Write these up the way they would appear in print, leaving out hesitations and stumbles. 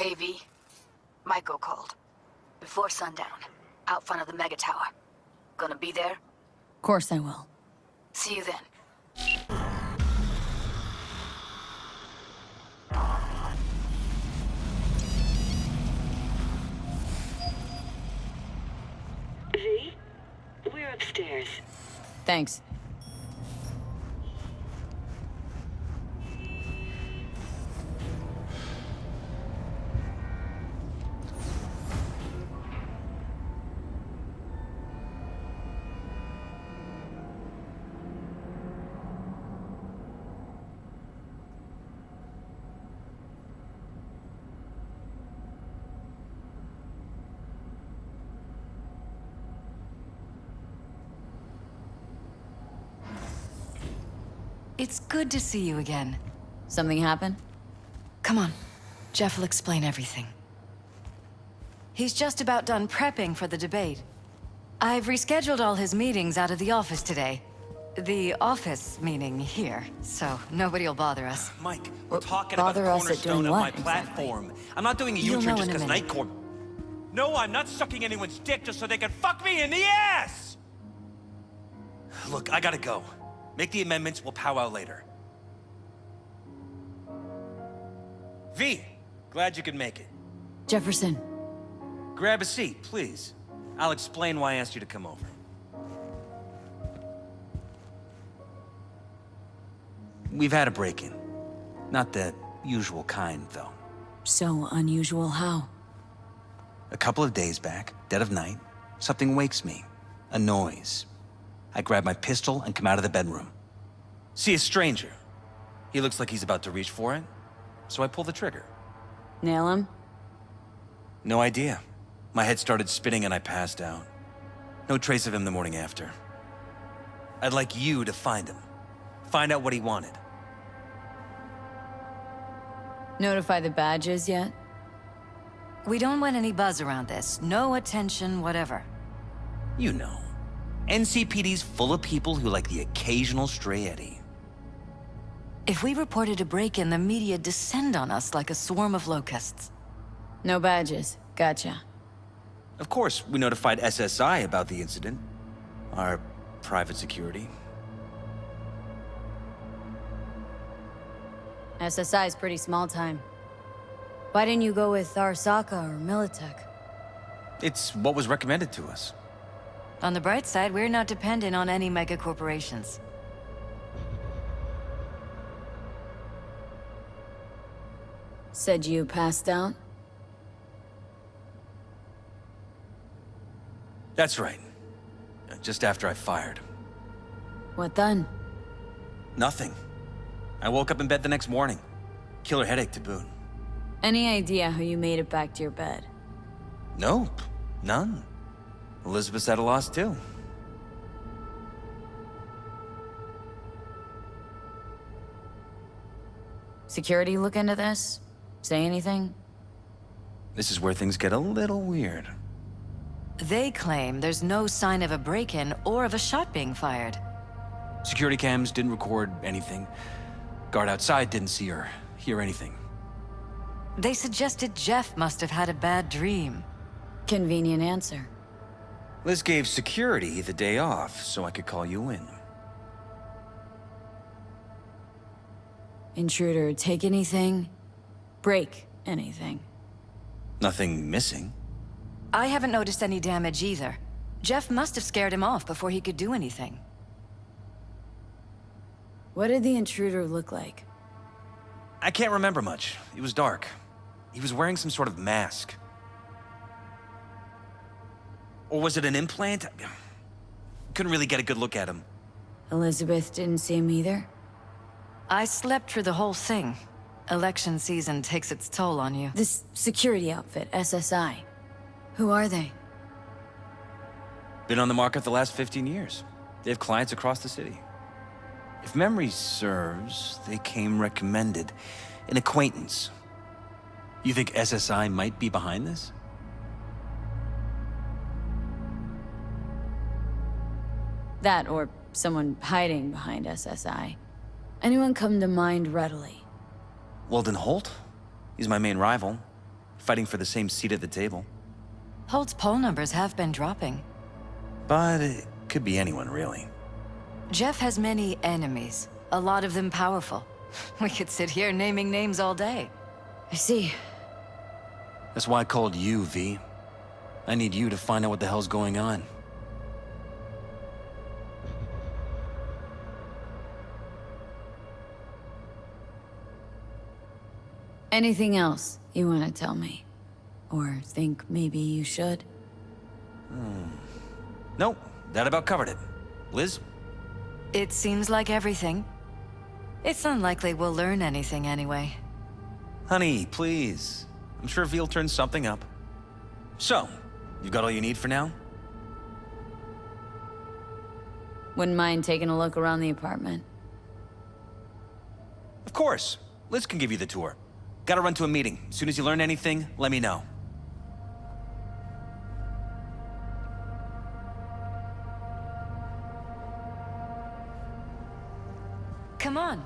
Hey, V. Michael called. Before sundown, out front of the Mega Tower. Gonna be there? Of course I will. See you then. V? We're upstairs. Thanks. It's good to see you again. Something happened? Come on. Jeff will explain everything. He's just about done prepping for the debate. I've rescheduled all his meetings out of the office today. The office meaning here, so nobody will bother us. Mike, we're talking bother about us the at doing cornerstone of what, my platform. I'm not doing a You'll U-turn know just in a because minute. Nightcore... No, I'm not sucking anyone's dick just so they can fuck me in the ass! Look, I gotta go. Make the amendments, we'll powwow later. V, glad you could make it. Jefferson. Grab a seat, please. I'll explain why I asked you to come over. We've had a break-in. Not the usual kind, though. So unusual how? A couple of days back, dead of night, something wakes me. A noise. I grab my pistol and come out of the bedroom. See a stranger. He looks like he's about to reach for it, so I pull the trigger. Nail him? No idea. My head started spinning and I passed out. No trace of him the morning after. I'd like you to find him. Find out what he wanted. Notify the badges yet? We don't want any buzz around this. No attention, whatever. You know. NCPD's full of people who like the occasional stray eddy. If we reported a break-in, the media descend on us like a swarm of locusts. No badges. Gotcha. Of course, we notified SSI about the incident. Our private security. SSI's pretty small time. Why didn't you go with Arasaka or Militech? It's what was recommended to us. On the bright side, we're not dependent on any mega corporations. Said you passed out? That's right. Just after I fired. What then? Nothing. I woke up in bed the next morning. Killer headache to boot. Any idea how you made it back to your bed? Nope. None. Elizabeth's at a loss too. Security look into this? Say anything? This is where things get a little weird. They claim there's no sign of a break-in or of a shot being fired. Security cams didn't record anything. Guard outside didn't see or hear anything. They suggested Jeff must have had a bad dream. Convenient answer. Liz gave security the day off so I could call you in. Intruder take anything? Break anything? Nothing missing. I haven't noticed any damage either. Jeff must have scared him off before he could do anything. What did the intruder look like? I can't remember much. It was dark. He was wearing some sort of mask. Or was it an implant? Couldn't really get a good look at him. Elizabeth didn't see him either? I slept through the whole thing. Election season takes its toll on you. This security outfit, SSI. Who are they? Been on the market the last 15 years. They have clients across the city. If memory serves, they came recommended. An acquaintance. You think SSI might be behind this? That or someone hiding behind SSI. Anyone come to mind readily? Weldon Holt? He's my main rival. fighting for the same seat at the table. Holt's poll numbers have been dropping. But it could be anyone, really. Jeff has many enemies, a lot of them powerful. We could sit here naming names all day. I see. That's why I called you, V. I need you to find out what the hell's going on. Anything else you want to tell me? Or think maybe you should? Nope, that about covered it. Liz? It seems like everything. It's unlikely we'll learn anything anyway. Honey, please. I'm sure V'll turn something up. So, you got all you need for now? Wouldn't mind taking a look around the apartment. Of course. Liz can give you the tour. Gotta run to a meeting. As soon as you learn anything, let me know. Come on.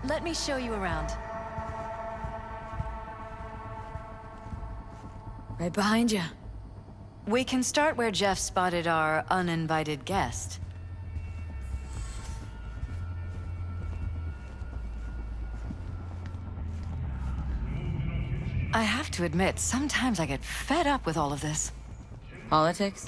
Let me show you around. Right behind you. We can start where Jeff spotted our uninvited guest. I have to admit, sometimes I get fed up with all of this. Politics?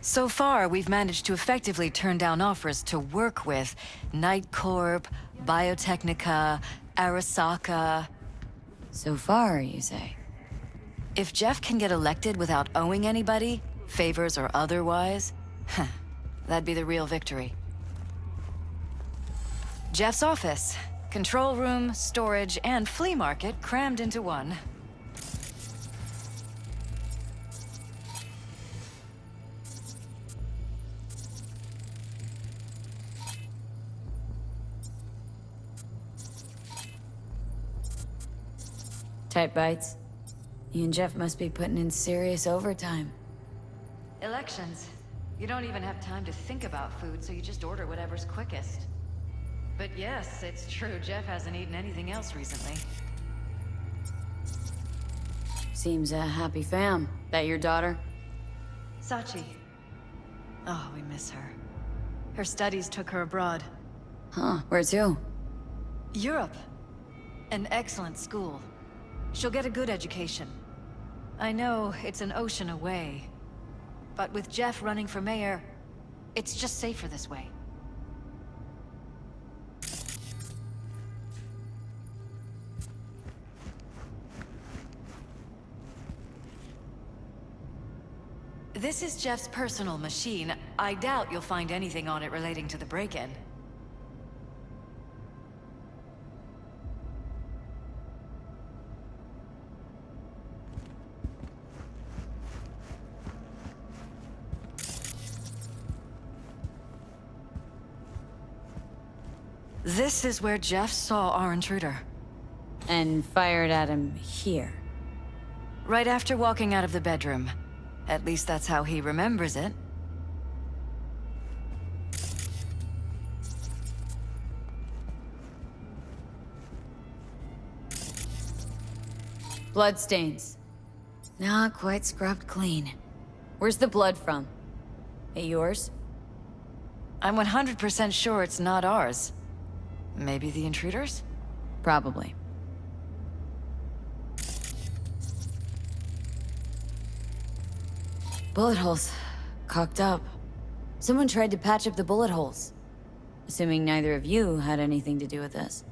So far, we've managed to effectively turn down offers to work with Night Corp, Biotechnica, Arasaka. So far, you say? If Jeff can get elected without owing anybody, favors or otherwise, that'd be the real victory. Jeff's office. Control room, storage, and flea market crammed into one. Tight bites. You and Jeff must be putting in serious overtime. Elections. You don't even have time to think about food, so you just order whatever's quickest. But yes, it's true, Jeff hasn't eaten anything else recently. Seems a happy fam. That your daughter? Sachi. Oh, we miss her. Her studies took her abroad. Huh, where to? Europe. An excellent school. She'll get a good education. I know it's an ocean away, but with Jeff running for mayor, it's just safer this way. This is Jeff's personal machine. I doubt you'll find anything on it relating to the break-in. This is where Jeff saw our intruder. And fired at him here. Right after walking out of the bedroom. At least that's how he remembers it. Bloodstains. Not quite scrubbed clean. Where's the blood from? It yours? I'm 100% sure it's not ours. Maybe the intruders? Probably. Bullet holes. Cocked up. Someone tried to patch up the bullet holes. Assuming neither of you had anything to do with this.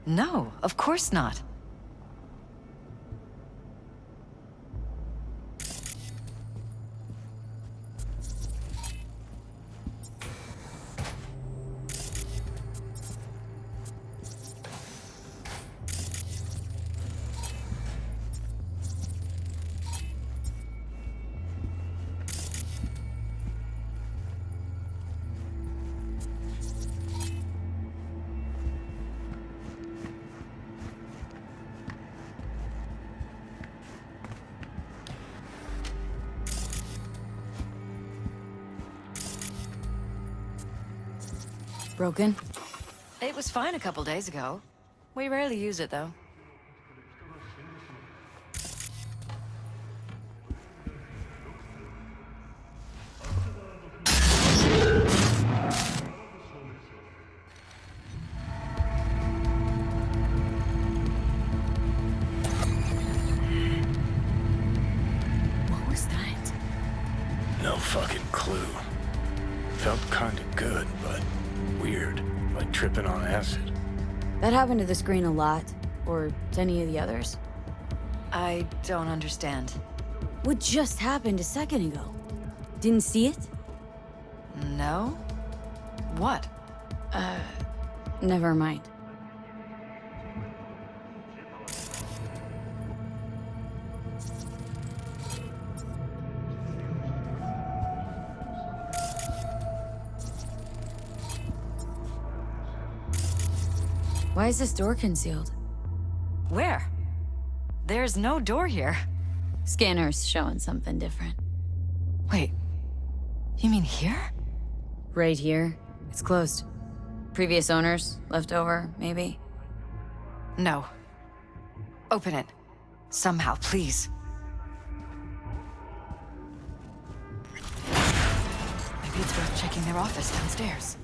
No, of course not. Broken? It was fine a couple days ago. We rarely use it, though. Felt kinda good, but weird, like tripping on acid. That happened to the screen a lot. Or to any of the others. I don't understand. What just happened a second ago? Didn't see it? No? What? Never mind. Why is this door concealed? Where? There's no door here. Scanner's showing something different. Wait. You mean here? Right here. It's closed. Previous owners, left over, maybe? No. Open it. Somehow, please. Maybe it's worth checking their office downstairs.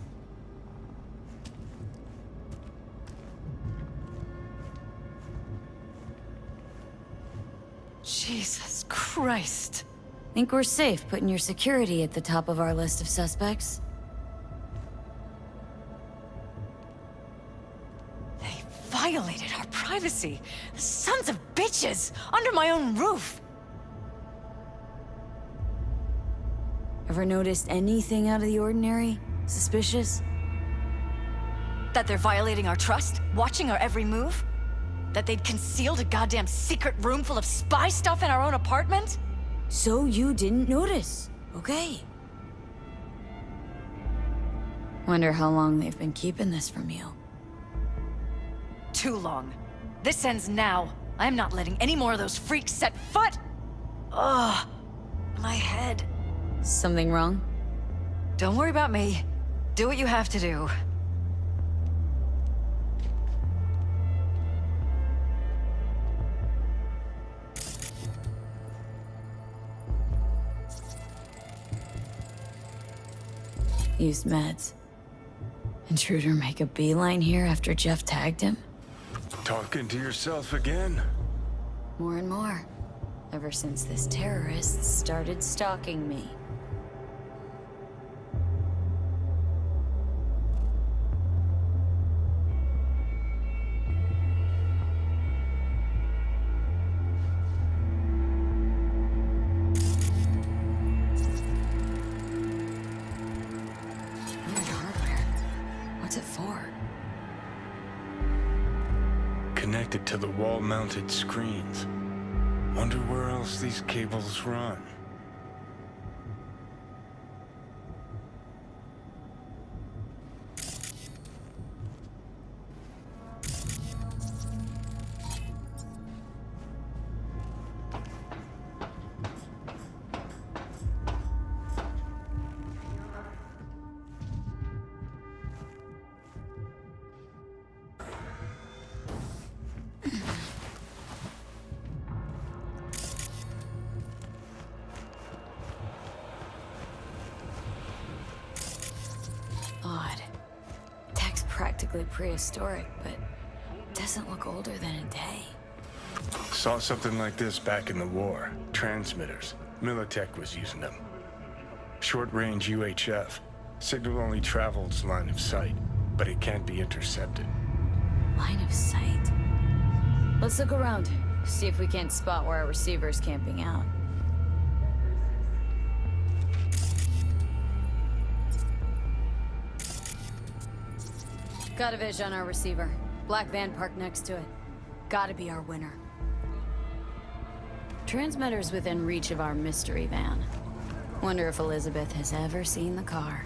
Jesus Christ. Think we're safe putting your security at the top of our list of suspects? They violated our privacy. The sons of bitches! Under my own roof! Ever noticed anything out of the ordinary? Suspicious? That they're violating our trust? Watching our every move? That they'd concealed a goddamn secret room full of spy stuff in our own apartment? So you didn't notice, okay? Wonder how long they've been keeping this from you. Too long. This ends now. I'm not letting any more of those freaks set foot! Ugh. My head. Something wrong? Don't worry about me. Do what you have to do. Use meds. Intruder make a beeline here after Jeff tagged him? Talking to yourself again? More and more. Ever since this terrorist started stalking me. Weird hardware. What's it for? Connected to the wall-mounted screens. Wonder where else these cables run. Odd. Tech's practically prehistoric, but doesn't look older than a day. Saw something like this back in the war. Transmitters. Militech was using them. Short-range UHF. Signal only travels line of sight, but it can't be intercepted. Line of sight. Let's look around. See if we can't spot where our receiver's camping out. Got a vis on our receiver. Black van parked next to it. Gotta be our winner. Transmitter's within reach of our mystery van. Wonder if Elizabeth has ever seen the car.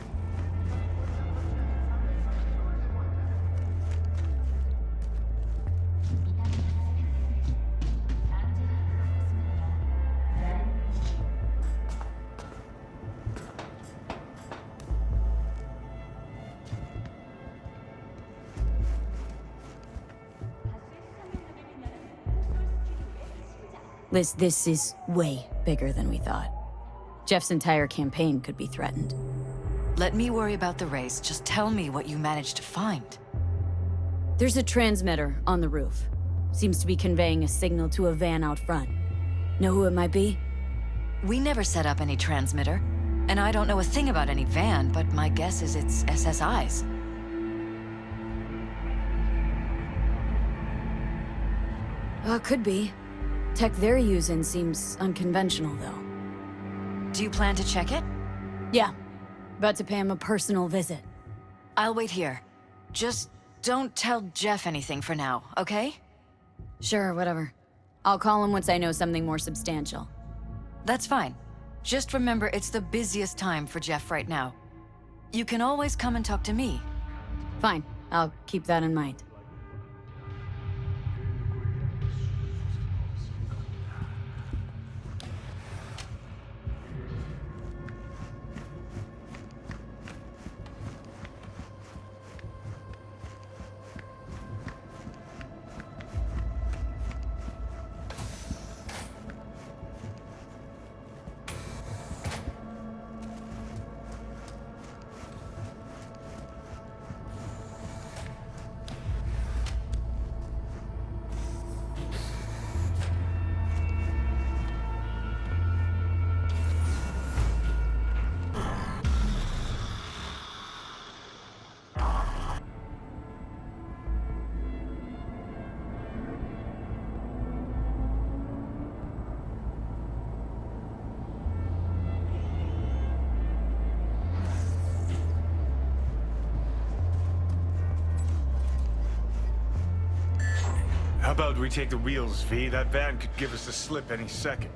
Liz, this is way bigger than we thought. Jeff's entire campaign could be threatened. Let me worry about the race. Just tell me what you managed to find. There's a transmitter on the roof. Seems to be conveying a signal to a van out front. Know who it might be? We never set up any transmitter. And I don't know a thing about any van, but my guess is it's SSI's. Could be. Tech they're using seems unconventional, though. Do you plan to check it? Yeah. About to pay him a personal visit. I'll wait here. Just don't tell Jeff anything for now, okay? Sure, whatever. I'll call him once I know something more substantial. That's fine. Just remember it's the busiest time for Jeff right now. You can always come and talk to me. Fine. I'll keep that in mind. How about we take the wheels, V? That van could give us the slip any second.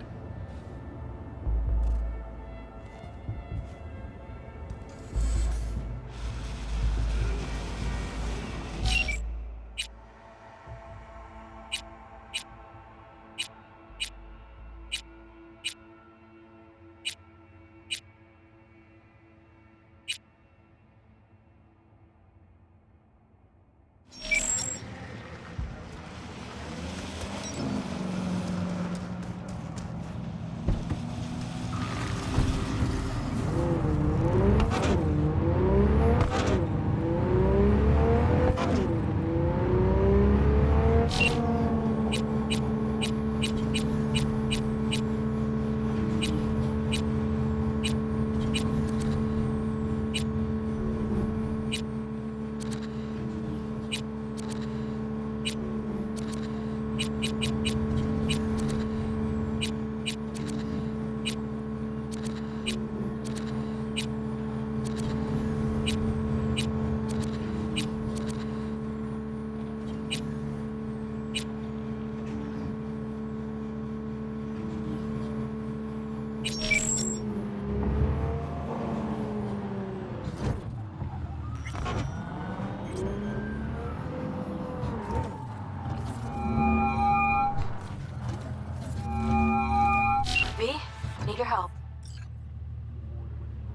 Need your help.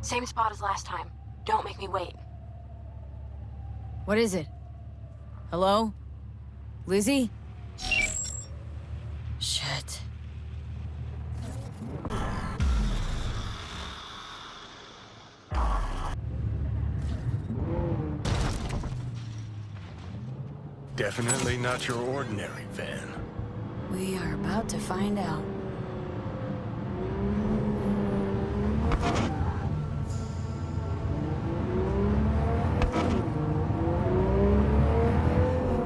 Same spot as last time. Don't make me wait. What is it? Hello? Lizzie? Shit. Definitely not your ordinary van. We are about to find out.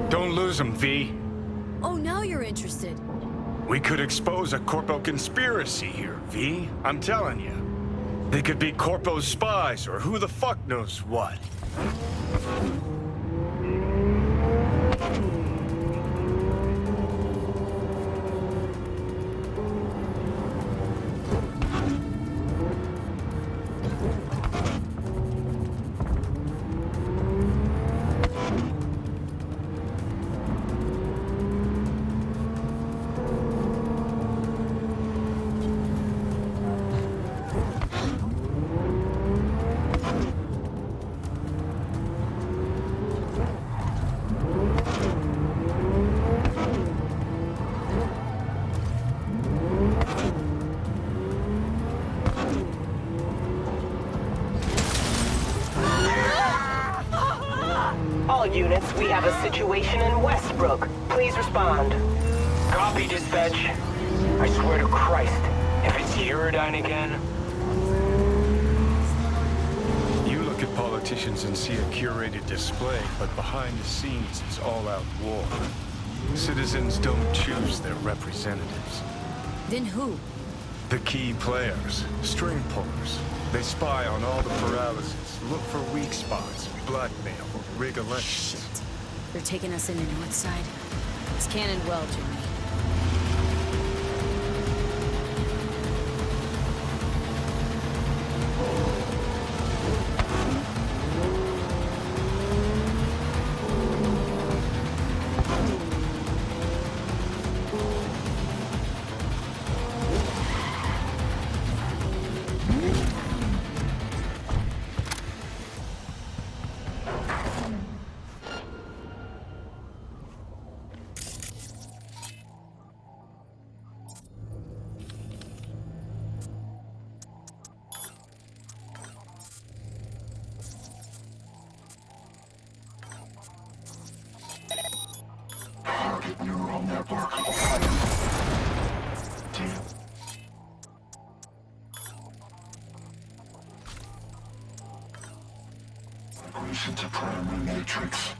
Don't lose them, V. Oh, now you're interested. We could expose a Corpo conspiracy here, V. I'm telling you. They could be Corpo's spies, or who the fuck knows what. All units, we have a situation in Westbrook. Please respond. Copy, dispatch. I swear to Christ, if it's Uridine again... politicians and see a curated display, but behind the scenes it's all-out war. Citizens don't choose their representatives. Then who? The key players, string pullers. They spy on all the paralysis, look for weak spots, blackmail, rig elections. Shit. They're taking us into Northside. It's cannoned well, Johnny. Migration to primary matrix.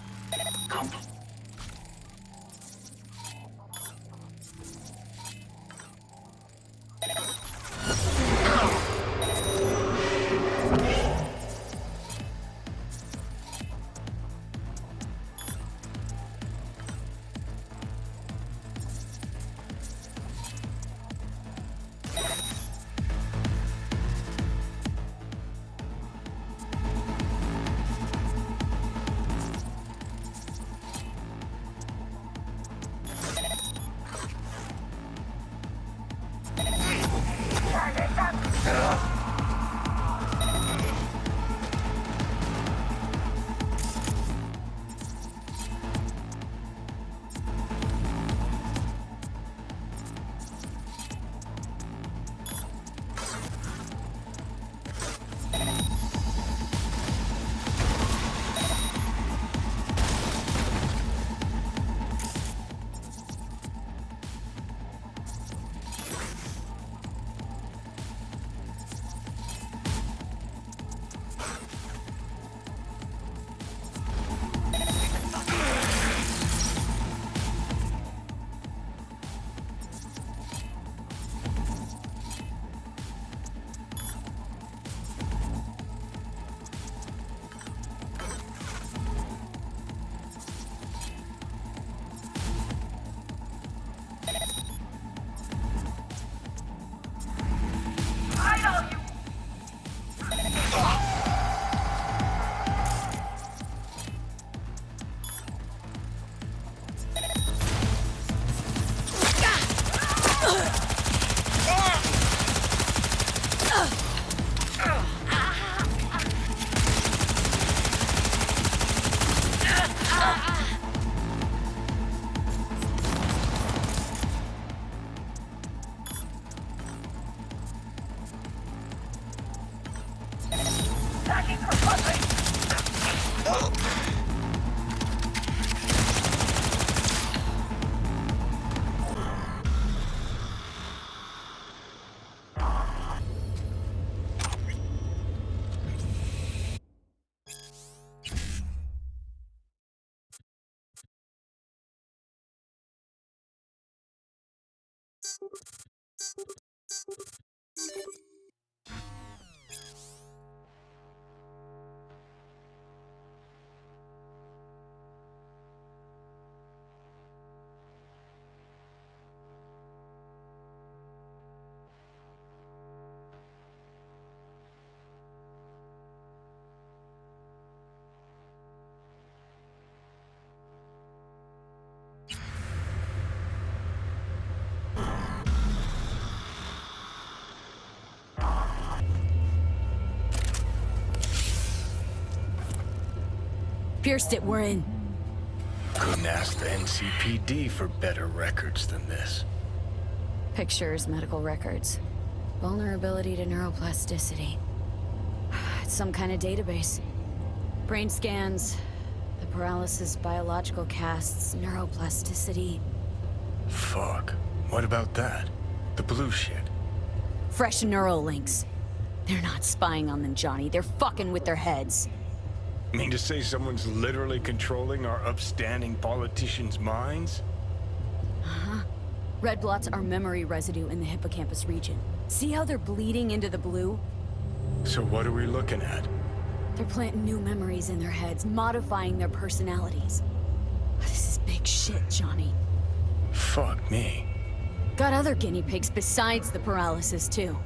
Pierced it, we're in. Couldn't ask the NCPD for better records than this. Pictures, medical records. Vulnerability to neuroplasticity. It's some kind of database. Brain scans, the paralysis biological casts, neuroplasticity. Fuck. What about that? The blue shit. Fresh neural links. They're not spying on them, Johnny. They're fucking with their heads. Mean to say someone's literally controlling our upstanding politicians' minds? Red blots are memory residue in the hippocampus region. See how they're bleeding into the blue? So what are we looking at? They're planting new memories in their heads, modifying their personalities. This is big shit, Johnny. Fuck me. Got other guinea pigs besides the paralysis, too.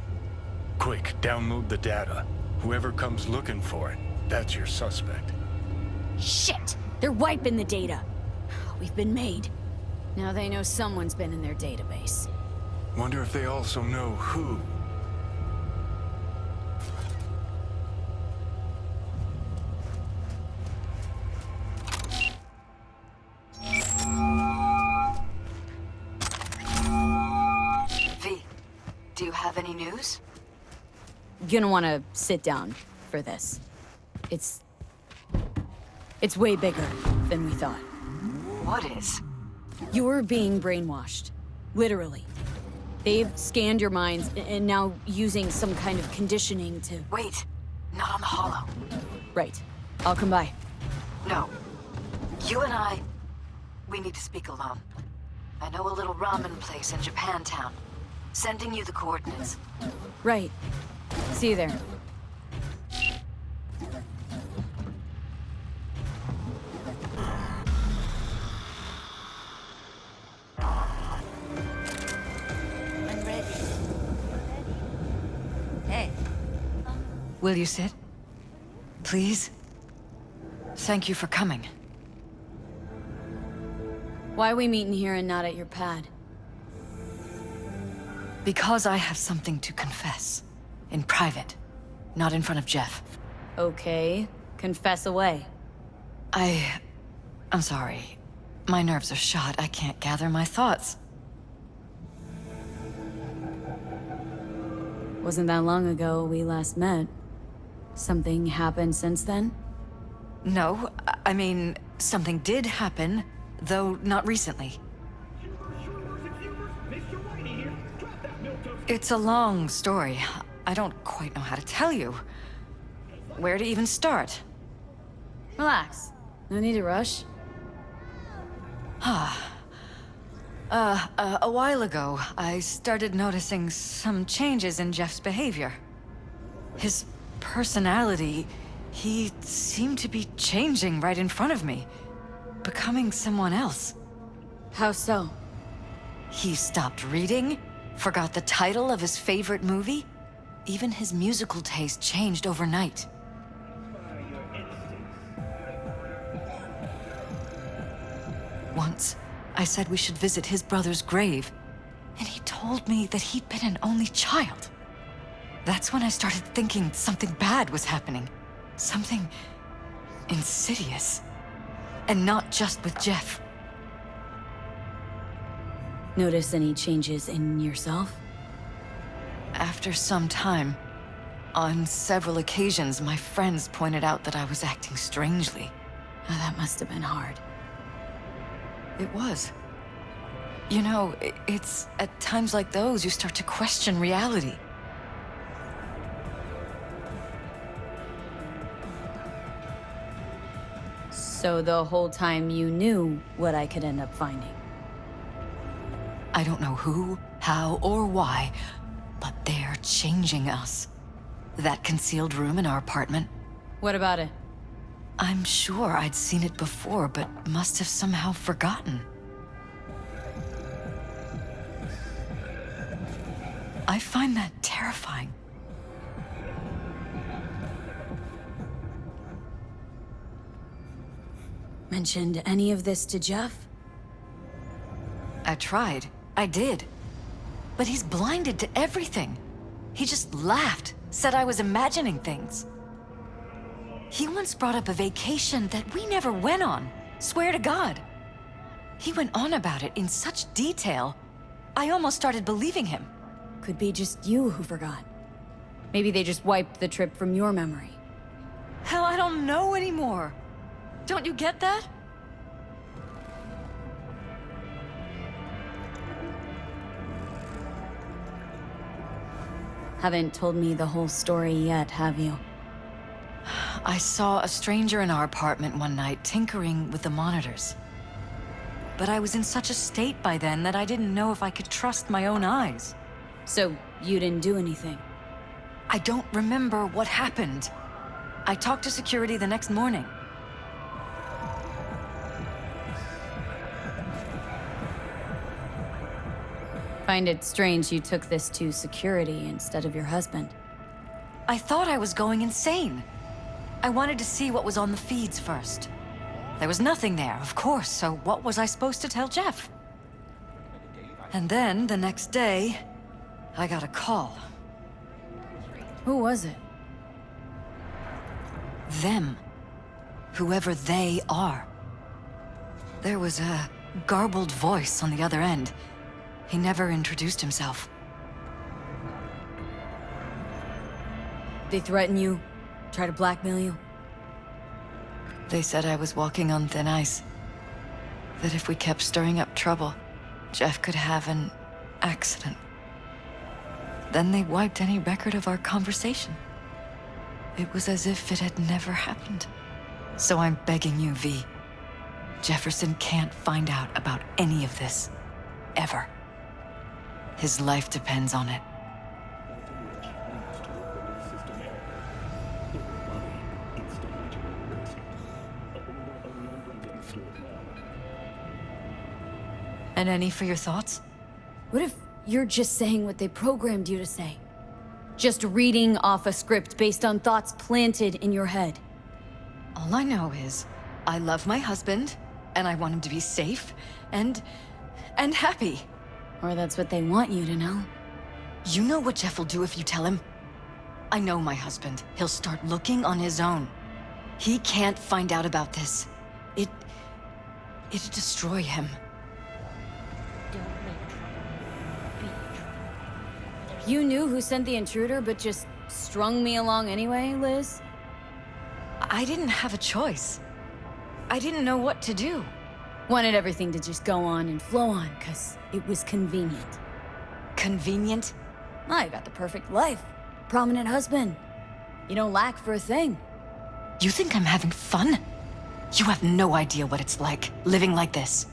Quick, download the data. Whoever comes looking for it, that's your suspect. Shit! They're wiping the data. We've been made. Now they know someone's been in their database. Wonder if they also know who. V, do you have any news? Gonna wanna sit down for this. It's way bigger than we thought. What is? You're being brainwashed. Literally. They've scanned your minds and now using some kind of conditioning to... Wait, not on the Hollow. Right. I'll come by. No. You and I, we need to speak alone. I know a little ramen place in Japantown. Sending you the coordinates. Right. See you there. I'm ready. Hey. Will you sit? Please? Thank you for coming. Why are we meeting here and not at your pad? Because I have something to confess. In private. Not in front of Jeff. Okay. Confess away. I'm sorry. My nerves are shot. I can't gather my thoughts. Wasn't that long ago we last met. Something happened since then? No, I mean, something did happen, though not recently. It's a long story. I don't quite know how to tell you. Where to even start? Relax. No need to rush. A while ago, I started noticing some changes in Jeff's behavior. His personality, he seemed to be changing right in front of me. Becoming someone else. How so? He stopped reading, forgot the title of his favorite movie. Even his musical taste changed overnight. Once, I said we should visit his brother's grave, and he told me that he'd been an only child. That's when I started thinking something bad was happening. Something insidious. And not just with Jeff. Notice any changes in yourself? After some time, on several occasions, my friends pointed out that I was acting strangely. Oh, that must have been hard. It was. You know, it's at times like those you start to question reality. So the whole time you knew what I could end up finding? I don't know who, how, or why, but they're changing us. That concealed room in our apartment, What about it? I'm sure I'd seen it before, but must have somehow forgotten. I find that terrifying. Mentioned any of this to Jeff? I tried. I did. But he's blinded to everything. He just laughed, said I was imagining things. He once brought up a vacation that we never went on. Swear to God. He went on about it in such detail, I almost started believing him. Could be just you who forgot. Maybe they just wiped the trip from your memory. Hell, I don't know anymore. Don't you get that? Haven't told me the whole story yet, have you? I saw a stranger in our apartment one night tinkering with the monitors. But I was in such a state by then that I didn't know if I could trust my own eyes. So, you didn't do anything? I don't remember what happened. I talked to security the next morning. Find it strange you took this to security instead of your husband. I thought I was going insane. I wanted to see what was on the feeds first. There was nothing there, of course, so what was I supposed to tell Jeff? And then, the next day, I got a call. Who was it? Them. Whoever they are. There was a garbled voice on the other end. He never introduced himself. They threaten you? Try to blackmail you? They said I was walking on thin ice. That if we kept stirring up trouble, Jeff could have an accident. Then they wiped any record of our conversation. It was as if it had never happened. So I'm begging you, V. Jefferson can't find out about any of this. Ever. His life depends on it. And any for your thoughts? What if you're just saying what they programmed you to say? Just reading off a script based on thoughts planted in your head? All I know is, I love my husband, and I want him to be safe, and happy. Or that's what they want you to know. You know what Jeff will do if you tell him? I know my husband. He'll start looking on his own. He can't find out about this. It'd destroy him. You knew who sent the intruder, but just strung me along anyway, Liz? I didn't have a choice. I didn't know what to do. Wanted everything to just go on and flow on, because it was convenient. Convenient? I got the perfect life. Prominent husband. You don't lack for a thing. You think I'm having fun? You have no idea what it's like, living like this.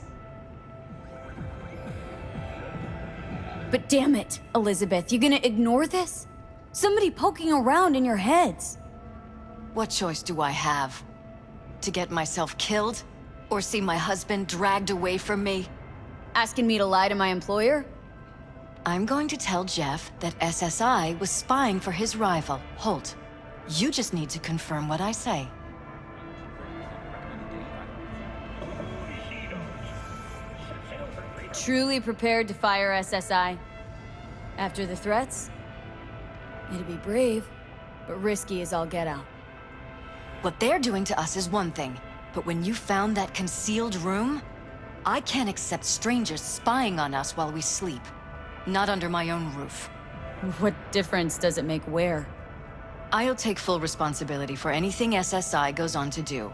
But damn it, Elizabeth, you gonna ignore this? Somebody poking around in your heads. What choice do I have? To get myself killed? Or see my husband dragged away from me? Asking me to lie to my employer? I'm going to tell Jeff that SSI was spying for his rival, Holt. You just need to confirm what I say. Truly prepared to fire SSI? After the threats? It'd be brave, but risky as all get out. What they're doing to us is one thing, but when you found that concealed room, I can't accept strangers spying on us while we sleep. Not under my own roof. What difference does it make where? I'll take full responsibility for anything SSI goes on to do.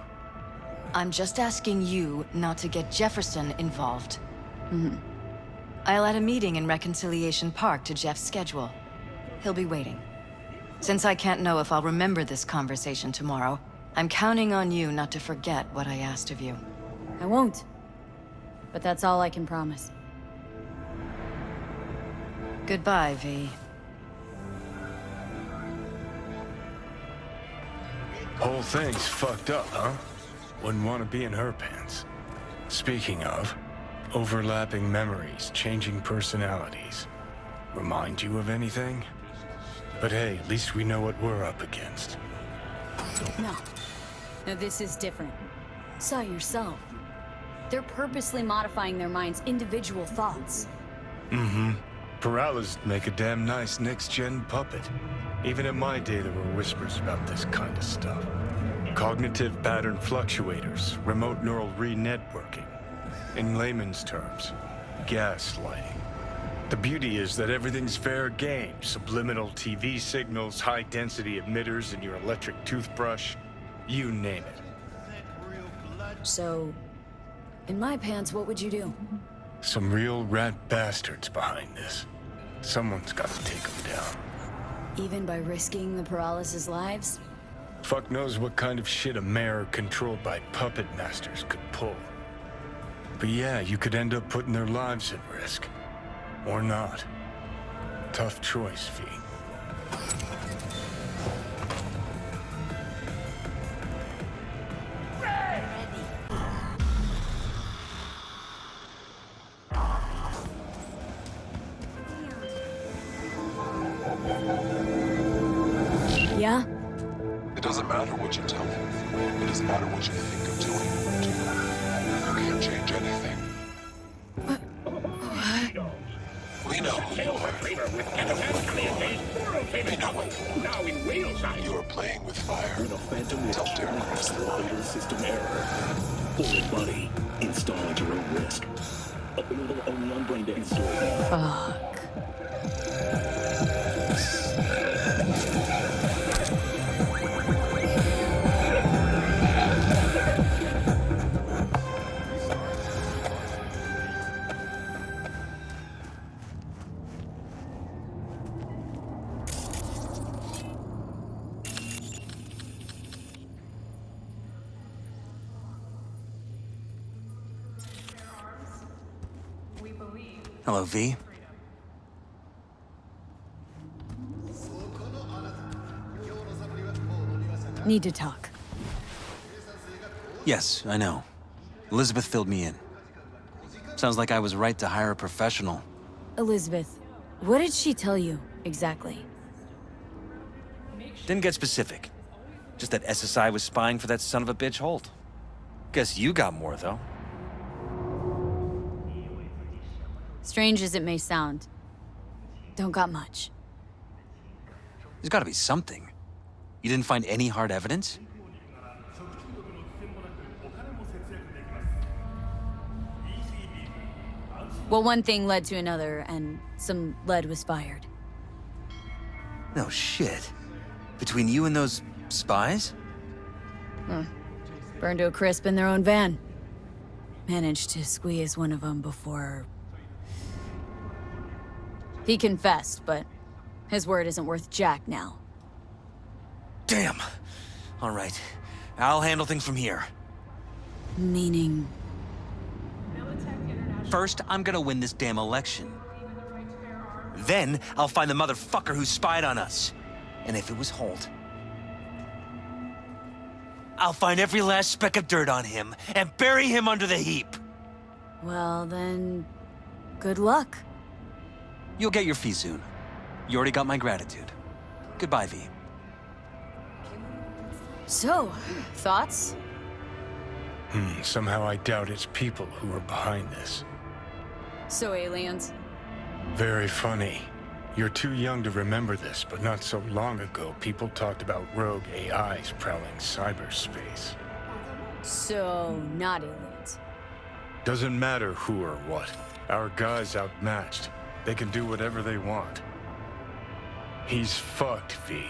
I'm just asking you not to get Jefferson involved. I'll add a meeting in Reconciliation Park to Jeff's schedule. He'll be waiting. Since I can't know if I'll remember this conversation tomorrow, I'm counting on you not to forget what I asked of you. I won't. But that's all I can promise. Goodbye, V. Whole thing's fucked up, huh? Wouldn't want to be in her pants. Speaking of, overlapping memories, changing personalities. Remind you of anything? But hey, at least we know what we're up against. No. No, this is different. Saw yourself. They're purposely modifying their mind's individual thoughts. Paralysis make a damn nice next-gen puppet. Even in my day, there were whispers about this kind of stuff. Cognitive pattern fluctuators, remote neural re-networking. In layman's terms, gaslighting. The beauty is that everything's fair game. Subliminal TV signals, high-density emitters in your electric toothbrush. You name it. So, in my pants, what would you do? Some real rat bastards behind this. Someone's got to take them down. Even by risking the paralysis lives? Fuck knows what kind of shit a mayor controlled by puppet masters could pull. But yeah, you could end up putting their lives at risk. Or not. Tough choice, V. Yeah? It doesn't matter what you tell me. It doesn't matter what you think of doing or do. You can't change anything. We know who you are. We know it. You are playing with fire. Tell Derek Chris the line. System error. Forward body. Install at your own risk. Only on brain to install. Fuck. Hello, V. Need to talk. Yes, I know. Elizabeth filled me in. Sounds like I was right to hire a professional. Elizabeth, what did she tell you, exactly? Didn't get specific. Just that SSI was spying for that son of a bitch Holt. Guess you got more, though. Strange as it may sound, don't got much. There's gotta be something. You didn't find any hard evidence? Well, one thing led to another, and some lead was fired. No shit. Between you and those spies? Burned to a crisp in their own van. Managed to squeeze one of them before... He confessed, but his word isn't worth jack now. Damn. All right. I'll handle things from here. Meaning... First, I'm gonna win this damn election. Then, I'll find the motherfucker who spied on us. And if it was Holt, I'll find every last speck of dirt on him and bury him under the heap. Well, then... good luck. You'll get your fee soon. You already got my gratitude. Goodbye, V. So, thoughts? Somehow I doubt it's people who are behind this. So aliens? Very funny. You're too young to remember this, but not so long ago, people talked about rogue AIs prowling cyberspace. So, not aliens. Doesn't matter who or what. Our guy's outmatched. They can do whatever they want. He's fucked, V.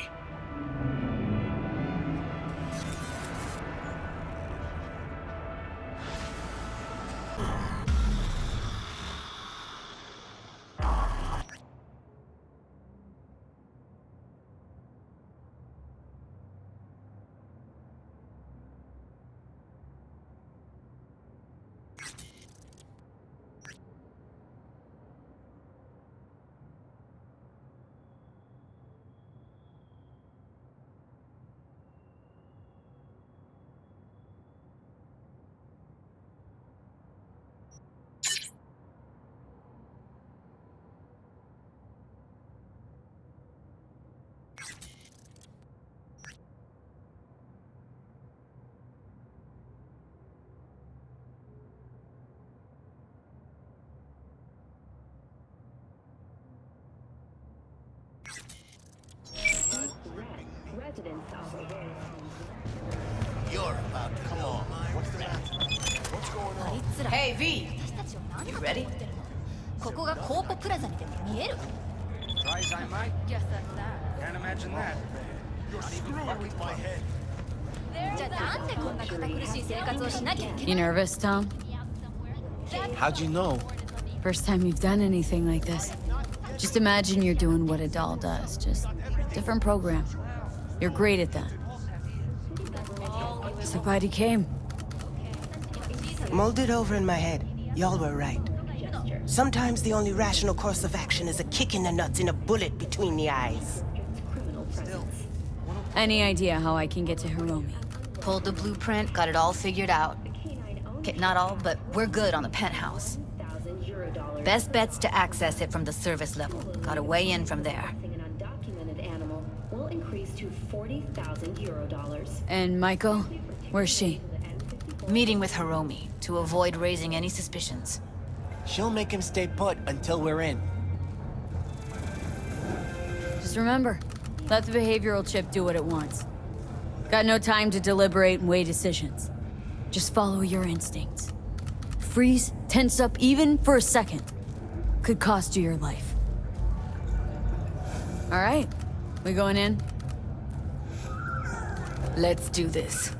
You're about to come on. What's the matter? What's going on? Hey, V! You ready? ここがコーポプラザみたいに見える Try as I might. Can't imagine that. You're screwing with my head. じゃあなんでこんな堅苦しい生活をしなきゃいけない You nervous, Tom? How'd you know? First time you've done anything like this. Just imagine you're doing what a doll does, just different program. You're great at that. Somebody came. Mulled it over in my head. Y'all were right. Sometimes the only rational course of action is a kick in the nuts and a bullet between the eyes. Any idea how I can get to Hiromi? Pulled the blueprint, got it all figured out. Okay, not all, but we're good on the penthouse. Best bet's to access it from the service level. Gotta weigh in from there. And Maiko? Where's she? Meeting with Hiromi, to avoid raising any suspicions. She'll make him stay put until we're in. Just remember, let the behavioral chip do what it wants. Got no time to deliberate and weigh decisions. Just follow your instincts. Freeze, tense up even for a second. Could cost you your life. All right, we going in? Let's do this.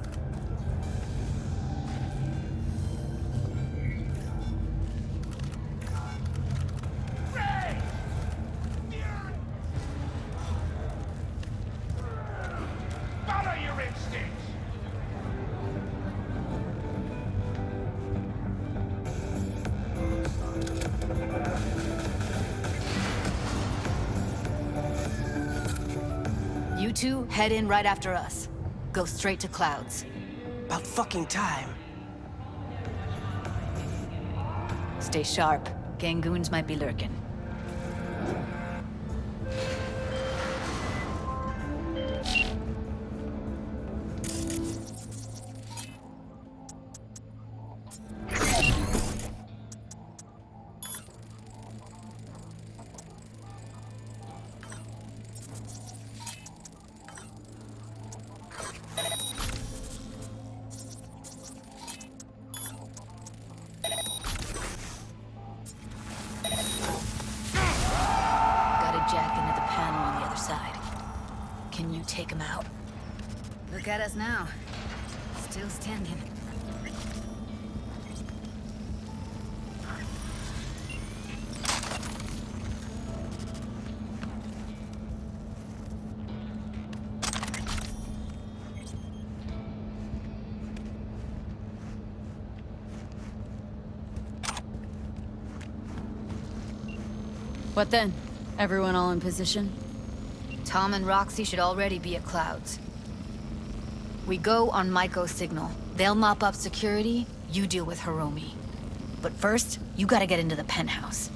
Follow your instincts! You two head in right after us. Go straight to Clouds. About fucking time. Stay sharp. Gangoons might be lurking. Jack into the panel on the other side. Can you take him out? Look at us now. Still standing. What then? Everyone all in position? Tom and Roxy should already be at Clouds. We go on Maiko's signal. They'll mop up security, you deal with Hiromi. But first, you gotta get into the penthouse.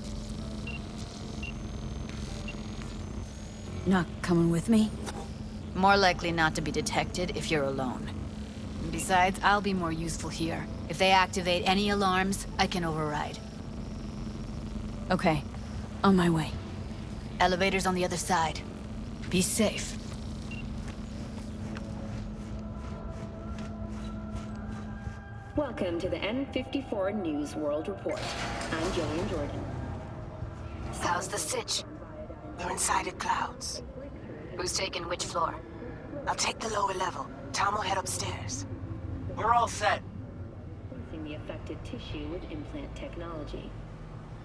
Not coming with me? More likely not to be detected if you're alone. And besides, I'll be more useful here. If they activate any alarms, I can override. Okay, on my way. Elevator's on the other side. Be safe. Welcome to the N54 News World Report. I'm Jillian Jordan. How's the sitch? We're inside at Clouds. Who's taking which floor? I'll take the lower level. Tom will head upstairs. We're all set. Replacing the affected tissue with implant technology.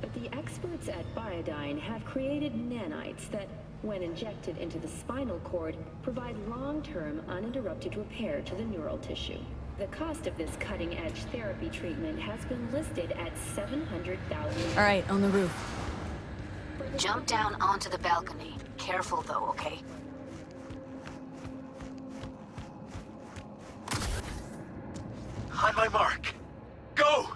But the experts at Biodyne have created nanites that, when injected into the spinal cord, provide long-term uninterrupted repair to the neural tissue. The cost of this cutting-edge therapy treatment has been listed at $700,000. All right, on the roof. Jump down onto the balcony. Careful though, okay? On my mark. Go!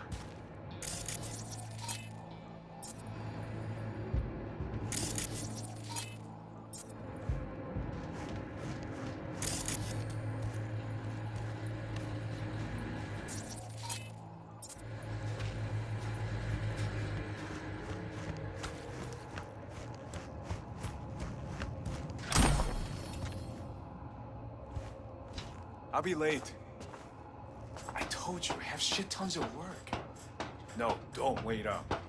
I'll be late. I told you, I have shit tons of work. No, don't wait up.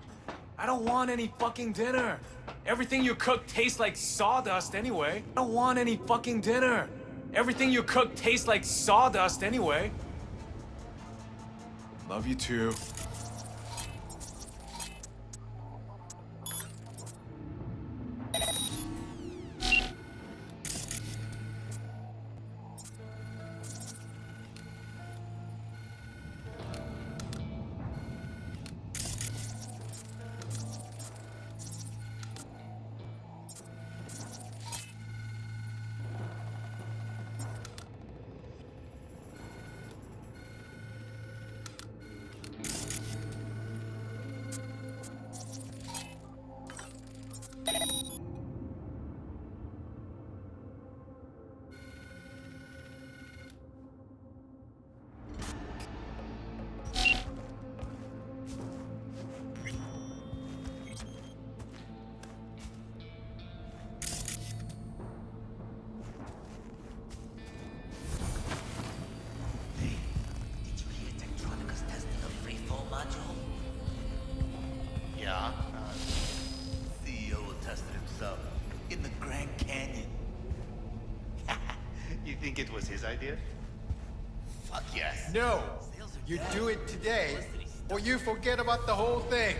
I don't want any fucking dinner. Everything you cook tastes like sawdust anyway. I don't want any fucking dinner. Everything you cook tastes like sawdust anyway. Love you too. think it was his idea? Fuck yes. No! You do it today, or you forget about the whole thing.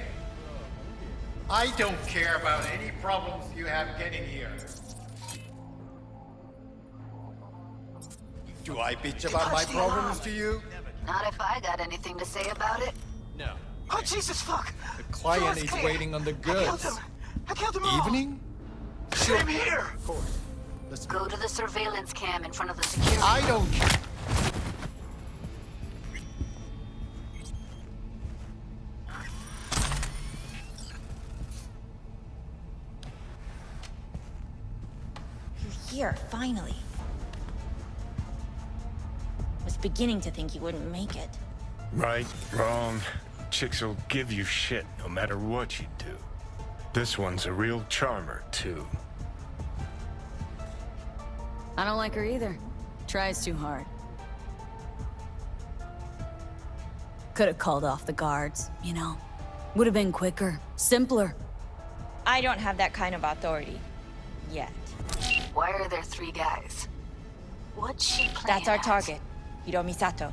I don't care about any problems you have getting here. Do I bitch about my problems to you? Not if I got anything to say about it. No. Oh, Jesus, fuck! The client is waiting on the goods. I killed him all! Evening? Same here! Of course. Let's go to the surveillance cam in front of the security. I don't care. You're here, finally. Was beginning to think you wouldn't make it. Right, wrong. Chicks will give you shit no matter what you do. This one's a real charmer, too. I don't like her either. Tries too hard. Could have called off the guards, you know. Would have been quicker, simpler. I don't have that kind of authority. Yet. Why are there 3 guys? What's she playing That's our at? target. Hiromi Sato.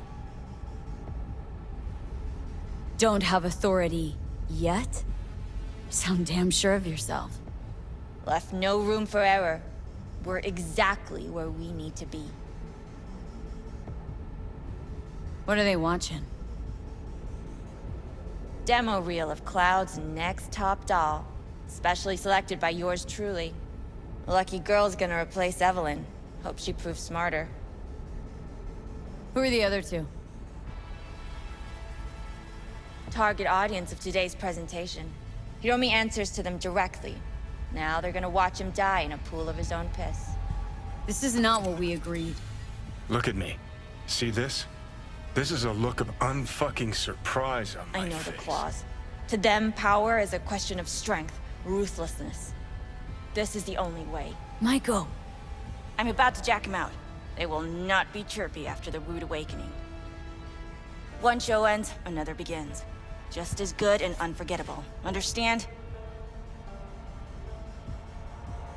Don't have authority yet? Sound damn sure of yourself. Left no room for error. We're exactly where we need to be. What are they watching? Demo reel of Cloud's next top doll. Specially selected by yours truly. Lucky girl's gonna replace Evelyn. Hope she proves smarter. Who are the other 2? Target audience of today's presentation. Hiromi answers to them directly. Now they're gonna watch him die in a pool of his own piss. This is not what we agreed. Look at me. See this? This is a look of unfucking surprise on my I know face. the claws. To them, power is a question of strength, ruthlessness. This is the only way. Maiko! I'm about to jack him out. They will not be chirpy after the rude awakening. One show ends, another begins. Just as good and unforgettable. Understand?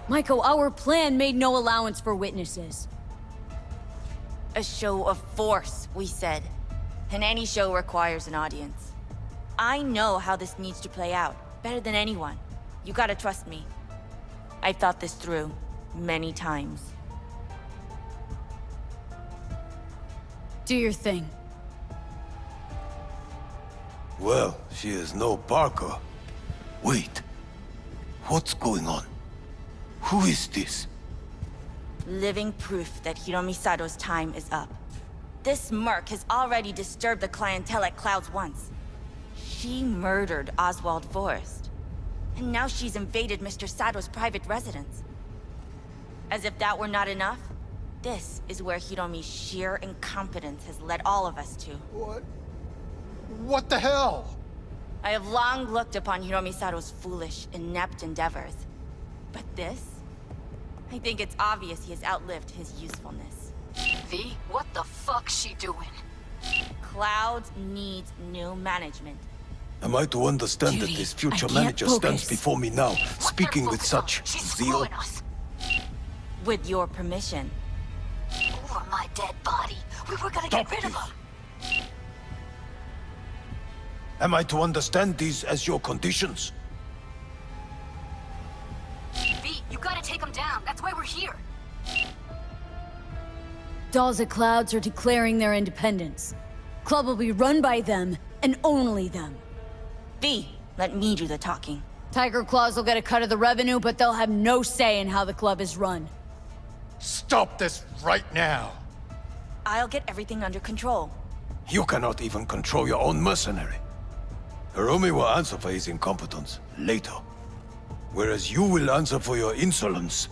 Maiko, our plan made no allowance for witnesses. A show of force, we said. And any show requires an audience. I know how this needs to play out, better than anyone. You gotta trust me. I've thought this through, many times. Do your thing. Well, she is no Parker. Wait. What's going on? Who is this? Living proof that Hiromi Sato's time is up. This merc has already disturbed the clientele at Clouds once. She murdered Oswald Forrest. And now she's invaded Mr. Sato's private residence. As if that were not enough, this is where Hiromi's sheer incompetence has led all of us to. What the hell? I have long looked upon Hiromi Sato's foolish, inept endeavors. But this? I think it's obvious he has outlived his usefulness. V, what the fuck's she doing? Clouds needs new management. Am I to understand that this future manager stands before me now, speaking with such zeal? With your permission. Over my dead body. We were gonna get rid of him. Am I to understand these as your conditions? V, you gotta take him down. That's why we're here. Dolls at Clouds are declaring their independence. Club will be run by them, and only them. V, let me do the talking. Tiger Claws will get a cut of the revenue, but they'll have no say in how the club is run. Stop this right now! I'll get everything under control. You cannot even control your own mercenary. Hiromi will answer for his incompetence later. Whereas you will answer for your insolence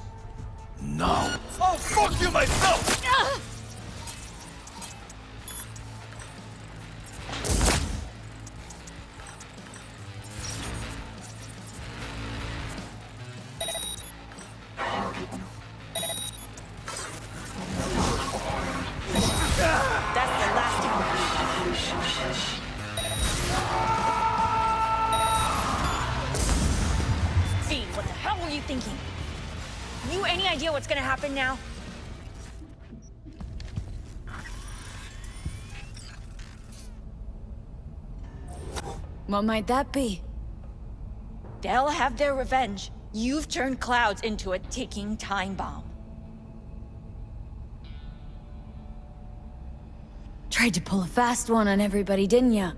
now. Oh, fuck you myself! Thinking. You any idea what's gonna happen now? What might that be? They'll have their revenge. You've turned Clouds into a ticking time bomb. Tried to pull a fast one on everybody, didn't ya?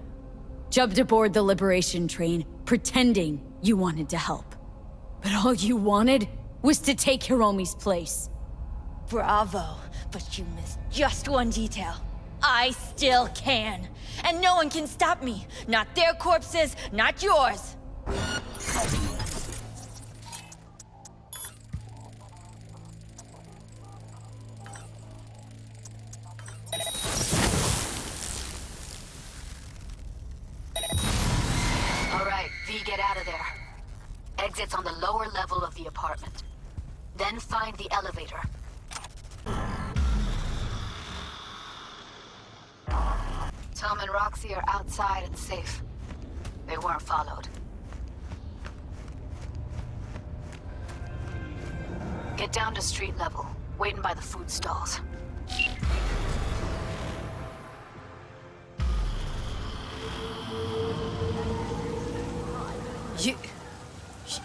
Jumped aboard the Liberation train, pretending you wanted to help. But all you wanted was to take Hiromi's place. Bravo, but you missed just one detail. I still can. And no one can stop me. Not their corpses, not yours. All right, V, get out of there. Exit's on the lower level of the apartment. Then find the elevator. Tom and Roxy are outside and safe. They weren't followed. Get down to street level, waiting by the food stalls.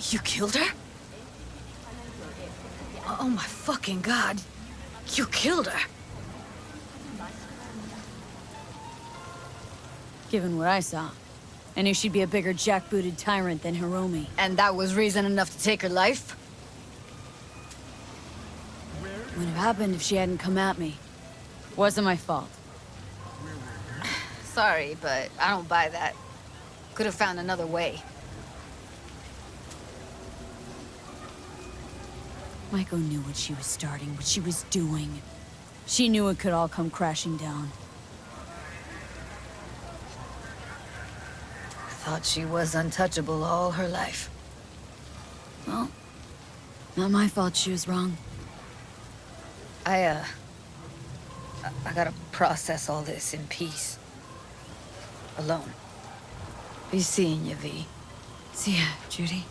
You killed her? Oh my fucking god. You killed her. Given what I saw, I knew she'd be a bigger jackbooted tyrant than Hiromi. And that was reason enough to take her life? Wouldn't have happened if she hadn't come at me. Wasn't my fault. Sorry, but I don't buy that. Could have found another way. Maiko knew what she was starting, what she was doing. She knew it could all come crashing down. Thought she was untouchable all her life. Well, not my fault she was wrong. I gotta process all this in peace. Alone. Be seeing you, V. See ya, Judy.